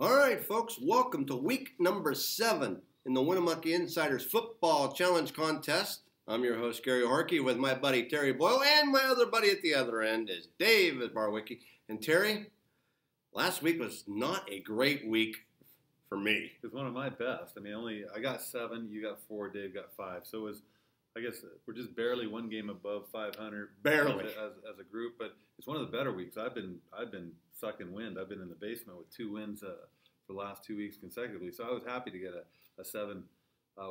All right, folks, welcome to week number 7 in the Winnemucca InnSiders Football Challenge Contest. I'm your host, Gary Harkey, with my buddy Terry Boyle, and my other buddy at the other end is Dave Barwicki. And Terry, last week was not a great week for me. It was one of my best. I got 7, you got 4, Dave got 5. So it was, I guess, we're just barely one game above 500. Barely. As a group, but it's one of the better weeks. I've been sucking wind. I've been in the basement with 2 wins for the last 2 weeks consecutively. So I was happy to get a 7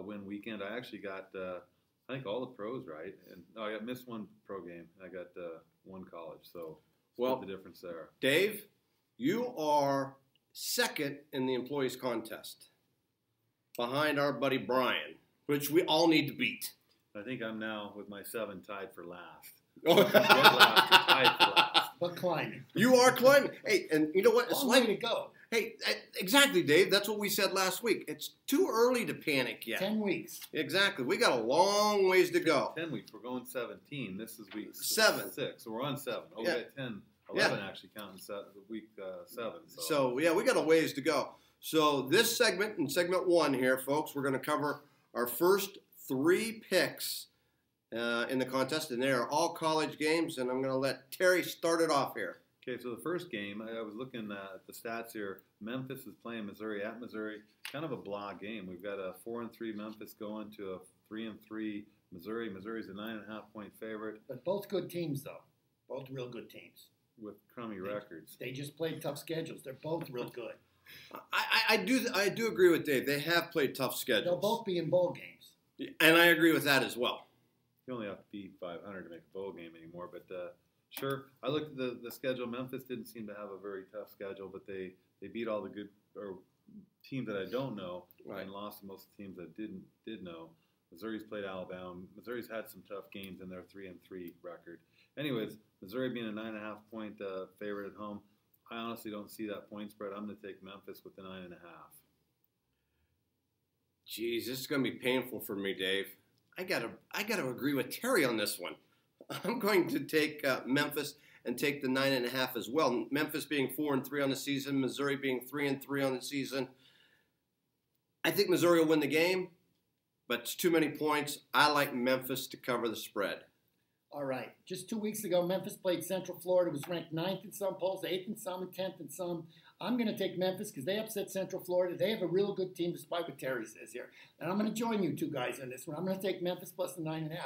win weekend. I actually got I think all the pros right, and I missed one pro game. And I got 1 college. So split the difference there. Dave, you are second in the employees contest, behind our buddy Brian, which we all need to beat. I think I'm now with my 7 tied for last. Tied for last. But climbing. You are climbing. Hey, and you know what? It's way to go. Hey, exactly, Dave. That's what we said last week. It's too early to panic yet. 10 weeks. Exactly. We got a long ways to go. 10 weeks. We're going 17. This is week 7. 6. So we're on 7. Oh, yeah. We got 10. 11 actually counting week 7. So, yeah, we got a ways to go. So this segment, in segment 1 here, folks, we're going to cover our first 3 picks in the contest, and they are all college games, and I'm going to let Terry start it off here. Okay, so the first game, I was looking at the stats here. Memphis is playing Missouri at Missouri. Kind of a blah game. We've got a 4-3 Memphis going to a 3-3 Missouri. Missouri's a 9.5-point favorite. But both good teams, though. Both real good teams. With crummy records. They just played tough schedules. They're both real good. I do agree with Dave. They have played tough schedules. They'll both be in bowl games. And I agree with that as well. You only have to beat 500 to make a bowl game anymore, but sure. I looked at the schedule. Memphis didn't seem to have a very tough schedule, but they beat all the good teams that I don't know, and lost to most of the teams that did know. Missouri's played Alabama. Missouri's had some tough games in their 3-3 record. Anyways, Missouri being a 9.5-point favorite at home, I honestly don't see that point spread. I'm going to take Memphis with the 9.5. Geez, this is going to be painful for me, Dave. I gotta agree with Terry on this one. I'm going to take Memphis and take the 9.5 as well. Memphis being 4-3 on the season, Missouri being 3-3 on the season. I think Missouri will win the game, but it's too many points. I like Memphis to cover the spread. All right. Just 2 weeks ago, Memphis played Central Florida. It was ranked 9th in some polls, 8th in some, and 10th in some. I'm going to take Memphis because they upset Central Florida. They have a real good team, despite what Terry says here. And I'm going to join you two guys on this one. I'm going to take Memphis plus the 9.5.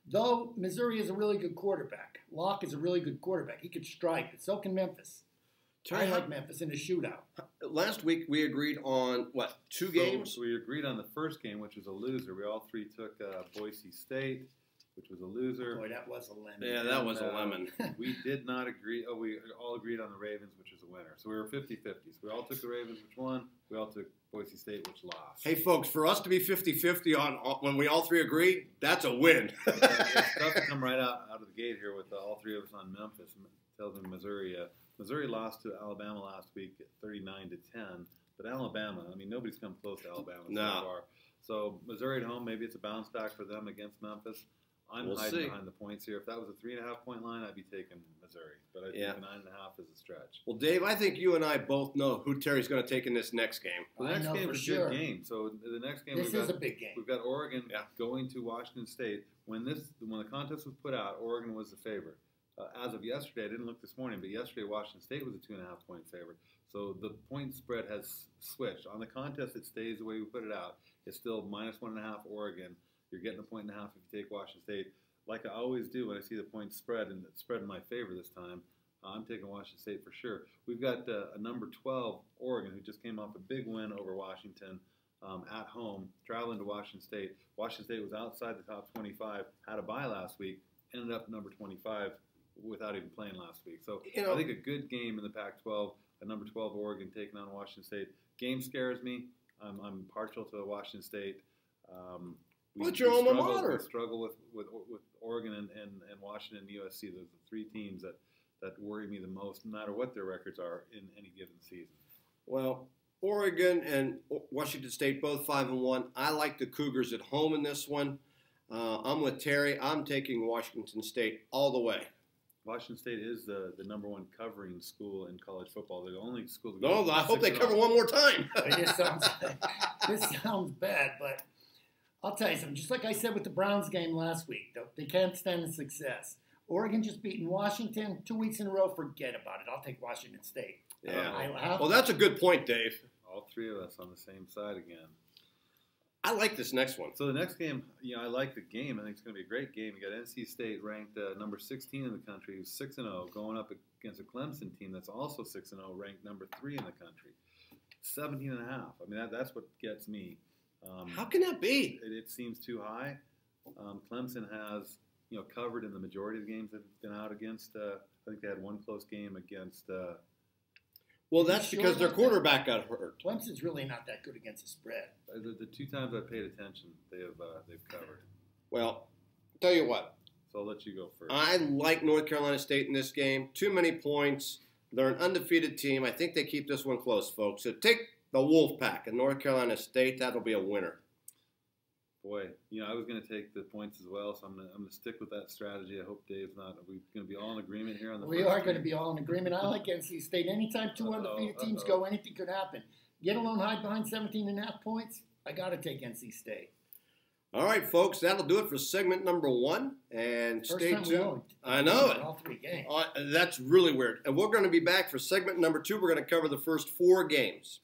Though Missouri is a really good quarterback. Locke is a really good quarterback. He could strike, but so can Memphis. I like Memphis in a shootout. Last week we agreed on, 2 games? We agreed on the first game, which was a loser. We all 3 took Boise State, which was a loser. Boy, that was a lemon. Yeah, that was a lemon. We did not agree. We all agreed on the Ravens, which is a winner. So we were 50-50s. We all took the Ravens, which won. We all took Boise State, which lost. Hey, folks, for us to be 50-50 on when we all 3 agree, that's a win. It's tough to come right out of the gate here with all 3 of us on Memphis. Tells me Missouri. Missouri lost to Alabama last week at 39-10. But Alabama, nobody's come close to Alabama so far. So Missouri at home, maybe it's a bounce back for them against Memphis. I'm hiding behind the points here. If that was a 3.5-point line, I'd be taking Missouri. But I think a 9.5 is a stretch. Well, Dave, I think you and I both know who Terry's going to take in this next game. The next game is a good game. So the next game, this is a big game. We've got Oregon going to Washington State. When the contest was put out, Oregon was the favorite. As of yesterday, I didn't look this morning, but yesterday Washington State was a 2.5-point favorite. So the point spread has switched. On the contest, it stays the way we put it out. It's still -1.5 Oregon. You're getting a 1.5 if you take Washington State. Like I always do when I see the points spread, and it's spread in my favor this time, I'm taking Washington State for sure. We've got a number 12 Oregon who just came off a big win over Washington at home, traveling to Washington State. Washington State was outside the top 25, had a bye last week, ended up number 25 without even playing last week. So I think a good game in the Pac-12, a number 12 Oregon taking on Washington State. Game scares me. I'm partial to Washington State. What's your alma mater? We struggle with Oregon and Washington and USC. Those are the 3 teams that worry me the most, no matter what their records are in any given season. Well, Oregon and Washington State both 5-1. I like the Cougars at home in this one. I'm with Terry. I'm taking Washington State all the way. Washington State is the number one covering school in college football. They're the only school. No, I hope they cover one more time. This sounds bad, but I'll tell you something. Just like I said with the Browns game last week, they can't stand the success. Oregon just beaten Washington 2 weeks in a row. Forget about it. I'll take Washington State. Yeah. Well, that's a good point, Dave. All three of us on the same side again. I like this next one. So the next game, I like the game. I think it's going to be a great game. You got NC State ranked number 16 in the country, 6-0, going up against a Clemson team that's also 6-0, ranked number 3 in the country. 17.5. I mean, that's what gets me. How can that be? It seems too high. Clemson has, covered in the majority of the games they've been out against. I think they had one close game against. Well, that's because their quarterback got hurt. Clemson's really not that good against the spread. The 2 times I paid attention, they've covered. Well, tell you what. So I'll let you go first. I like North Carolina State in this game. Too many points. They're an undefeated team. I think they keep this one close, folks. So take the Wolfpack in North Carolina State. That'll be a winner. Boy, I was going to take the points as well, so I'm going to stick with that strategy. I hope Dave's not. Are we going to be all in agreement here on the? We are going to be all in agreement. I like NC State. Anytime 2 undefeated teams go, anything could happen. Get alone hide behind 17.5 points. I got to take NC State. All right, folks, that'll do it for segment number 1. And stay tuned. I know it. All 3 games. That's really weird. And we're going to be back for segment number 2. We're going to cover the first 4 games.